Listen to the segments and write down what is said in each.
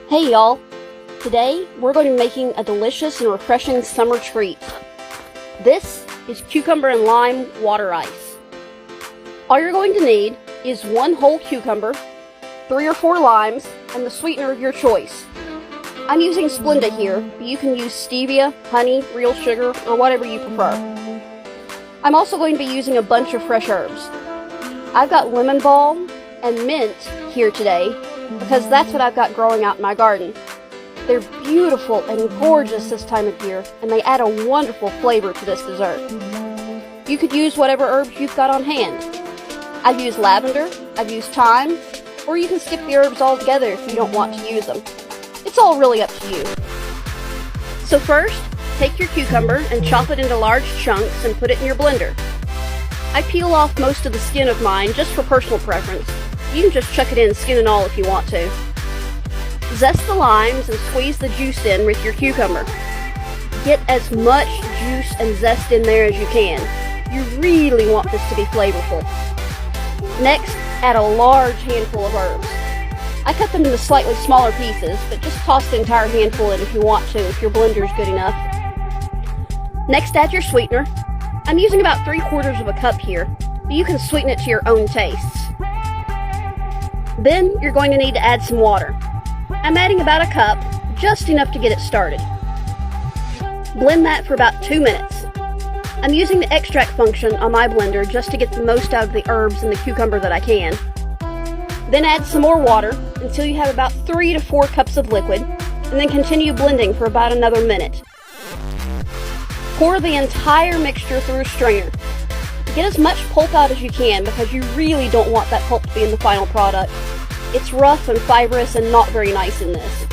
Hey y'all! Today we're going to be making a delicious and refreshing summer treat. This is cucumber and lime water ice. All you're going to need is one whole cucumber, 3 or 4 limes, and the sweetener of your choice. I'm using Splenda here, but you can use stevia, honey, real sugar, or whatever you prefer. I'm also going to be using a bunch of fresh herbs. I've got lemon balm and mint here today, because that's what I've got growing out in my garden. They're beautiful and gorgeous this time of year, and they add a wonderful flavor to this dessert. You could use whatever herbs you've got on hand. I've used lavender, I've used thyme, or you can skip the herbs altogether if you don't want to use them. It's all really up to you. So first, take your cucumber and chop it into large chunks and put it in your blender. I peel off most of the skin of mine just for personal preference. You can just chuck it in skin and all if you want to. Zest the limes and squeeze the juice in with your cucumber. Get as much juice and zest in there as you can. You really want this to be flavorful. Next, add a large handful of herbs. I cut them into slightly smaller pieces, but just toss the entire handful in if you want to, if your blender is good enough. Next, add your sweetener. I'm using about 3/4 of a cup here, but you can sweeten it to your own tastes. Then you're going to need to add some water. I'm adding about a cup, just enough to get it started. Blend that for about 2 minutes. I'm using the extract function on my blender just to get the most out of the herbs and the cucumber that I can. Then add some more water until you have about 3 to 4 cups of liquid, and then continue blending for about another minute. Pour the entire mixture through a strainer. Get as much pulp out as you can because you really don't want that pulp to be in the final product. It's rough and fibrous and not very nice in this.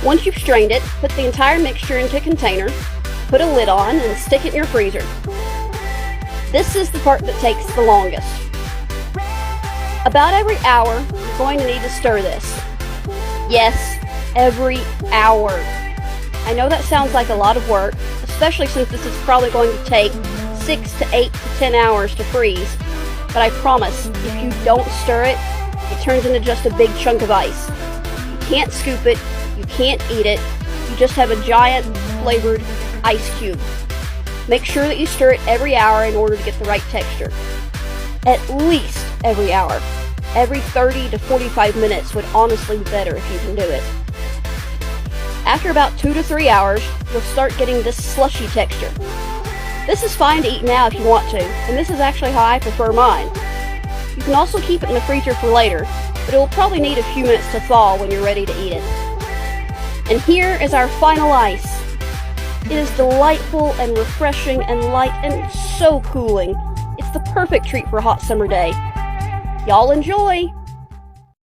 Once you've strained it, put the entire mixture into a container, put a lid on, and stick it in your freezer. This is the part that takes the longest. About every hour, you're going to need to stir this. Yes, every hour. I know that sounds like a lot of work, especially since this is probably going to take 6 to 8 to 10 hours to freeze, but I promise, if you don't stir it, it turns into just a big chunk of ice. You can't scoop it, you can't eat it, you just have a giant flavored ice cube. Make sure that you stir it every hour in order to get the right texture. At least every hour. Every 30 to 45 minutes would honestly be better if you can do it. After about 2 to 3 hours, you'll start getting this slushy texture. This is fine to eat now if you want to, and this is actually how I prefer mine. You can also keep it in the freezer for later, but it will probably need a few minutes to thaw when you're ready to eat it. And here is our final ice. It is delightful and refreshing and light and so cooling. It's the perfect treat for a hot summer day. Y'all enjoy!